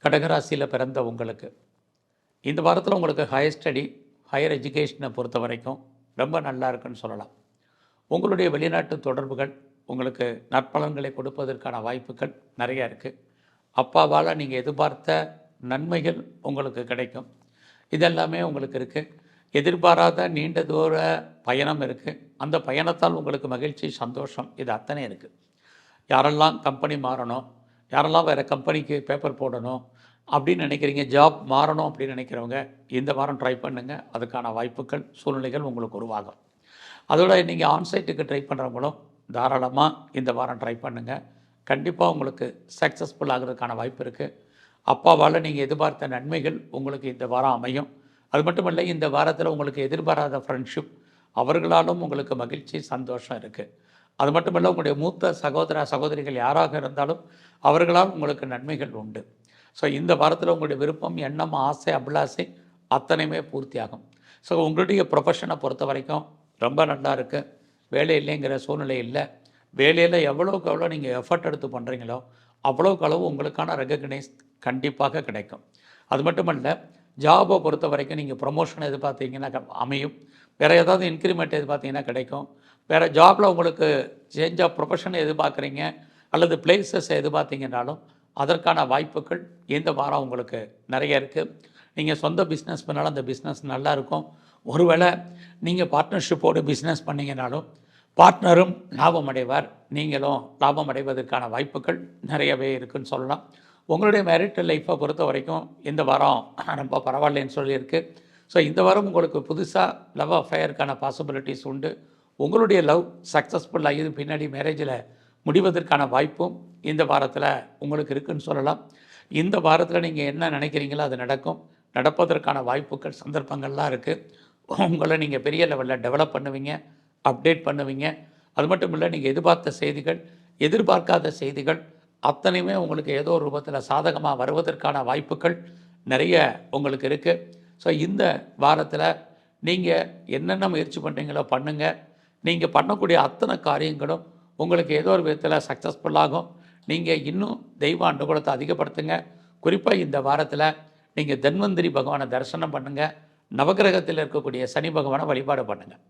கடகராசியில் பிறந்த உங்களுக்கு இந்த வாரத்தில் உங்களுக்கு ஹையர் ஸ்டடி ஹையர் எஜுகேஷனை பொறுத்த வரைக்கும் ரொம்ப நல்லா இருக்குன்னு சொல்லலாம். உங்களுடைய வெளிநாட்டு தொடர்புகள் உங்களுக்கு நற்பலன்களை கொடுப்பதற்கான வாய்ப்புகள் நிறையா இருக்குது. அப்பாவால் நீங்கள் எதிர்பார்த்த நன்மைகள் உங்களுக்கு கிடைக்கும். இதெல்லாமே உங்களுக்கு இருக்குது. எதிர்பாராத நீண்ட தூர பயணம் இருக்குது. அந்த பயணத்தால் உங்களுக்கு மகிழ்ச்சி, சந்தோஷம் இது அத்தனை இருக்குது. யாரெல்லாம் கம்பெனி மாறணும், யாரெல்லாம் வேறு கம்பெனிக்கு பேப்பர் போடணும் அப்படின்னு நினைக்கிறீங்க, ஜாப் மாறணும் அப்படின்னு நினைக்கிறவங்க இந்த வாரம் ட்ரை பண்ணுங்கள். அதுக்கான வாய்ப்புகள், சூழ்நிலைகள் உங்களுக்கு உருவாகும். அதோட நீங்கள் ஆன்சைட்டுக்கு ட்ரை பண்ணுறவங்களும் தாராளமாக இந்த வாரம் ட்ரை பண்ணுங்கள். கண்டிப்பாக உங்களுக்கு சக்ஸஸ்ஃபுல் ஆகிறதுக்கான வாய்ப்பு இருக்குது. அப்பாவால் நீங்கள் எதிர்பார்த்த நன்மைகள் உங்களுக்கு இந்த வாரம் அமையும். அது மட்டும் இல்லை, இந்த வாரத்தில் உங்களுக்கு எதிர்பாராத ஃப்ரெண்ட்ஷிப், அவர்களாலும் உங்களுக்கு மகிழ்ச்சி, சந்தோஷம் இருக்குது. அது மட்டும் இல்லை, உங்களுடைய மூத்த சகோதர சகோதரிகள் யாராக இருந்தாலும் அவர்களால் உங்களுக்கு நன்மைகள் உண்டு. ஸோ இந்த வாரத்தில் உங்களுடைய விருப்பம், எண்ணம், ஆசை, அபிலாசை அத்தனையுமே பூர்த்தியாகும். ஸோ உங்களுடைய ப்ரொஃபஷனை பொறுத்த வரைக்கும் ரொம்ப நல்லா இருக்குது. வேலை இல்லைங்கிற சூழ்நிலை இல்லை. வேலையில் எவ்வளோக்கு எவ்வளோ நீங்கள் எஃபர்ட் எடுத்து பண்ணுறீங்களோ அவ்வளோக்கு அளவு உங்களுக்கான ரெகக்னைஸ் கண்டிப்பாக கிடைக்கும். அது மட்டும் இல்லை, ஜாபை பொறுத்த வரைக்கும் நீங்கள் ப்ரொமோஷன் எதிர்பார்த்தீங்கன்னா அமையும். வேறு ஏதாவது இன்க்ரிமெண்ட் எதிர்பார்த்தீங்கன்னா கிடைக்கும். வேறு ஜாபில் உங்களுக்கு சேஞ்ச் ஆஃப் ப்ரொஃபஷனை எதிர்பார்க்குறீங்க அல்லது பிளேசஸ் எதிர்பார்த்தீங்கன்னாலும் அதற்கான வாய்ப்புகள் இந்த வாரம் உங்களுக்கு நிறைய இருக்குது. நீங்கள் சொந்த பிஸ்னஸ் பண்ணாலும் அந்த பிஸ்னஸ் நல்லாயிருக்கும். ஒருவேளை நீங்கள் பார்ட்னர்ஷிப்போடு பிஸ்னஸ் பண்ணிங்கனாலும் பார்ட்னரும் லாபம் அடைவார், நீங்களும் லாபம் அடைவதற்கான வாய்ப்புகள் நிறையவே இருக்குதுன்னு சொல்லலாம். உங்களுடைய மேரிட்டல் லைஃப்பை பொறுத்த வரைக்கும் இந்த வாரம் ரொம்ப பரவாயில்லைன்னு சொல்லியிருக்கு. ஸோ இந்த வாரம் உங்களுக்கு புதுசாக லவ் அஃபேருக்கான பாசிபிலிட்டிஸ் உண்டு. உங்களுடைய லவ் சக்ஸஸ்ஃபுல் ஆகி பின்னாடி மேரேஜில் முடிவதற்கான வாய்ப்பும் இந்த வாரத்தில் உங்களுக்கு இருக்குதுன்னு சொல்லலாம். இந்த வாரத்தில் நீங்கள் என்ன நினைக்கிறீங்களோ அது நடக்கும். நடப்பதற்கான வாய்ப்புகள், சந்தர்ப்பங்கள்லாம் இருக்குது. உங்களை நீங்கள் பெரிய லெவலில் டெவலப் பண்ணுவீங்க, அப்டேட் பண்ணுவீங்க. அது மட்டும் இல்லை, நீங்கள் எதிர்பார்த்த செய்திகள், எதிர்பார்க்காத செய்திகள் அத்தனையுமே உங்களுக்கு ஏதோ ஒரு ரூபத்தில் சாதகமாக வருவதற்கான வாய்ப்புகள் நிறைய உங்களுக்கு இருக்குது. ஸோ இந்த வாரத்தில் நீங்கள் என்னென்ன முயற்சி பண்ணுறீங்களோ பண்ணுங்கள். நீங்கள் பண்ணக்கூடிய அத்தனை காரியங்களும் உங்களுக்கு ஏதோ ஒரு விதத்தில் சக்ஸஸ்ஃபுல்லாகும். நீங்கள் இன்னும் தெய்வ அனுகூலத்தை அதிகப்படுத்துங்க. குறிப்பாக இந்த வாரத்தில் நீங்கள் தன்வந்திரி பகவானை தரிசனம் பண்ணுங்கள். நவகிரகத்தில் இருக்கக்கூடிய சனி பகவானை வழிபாடு பண்ணுங்கள்.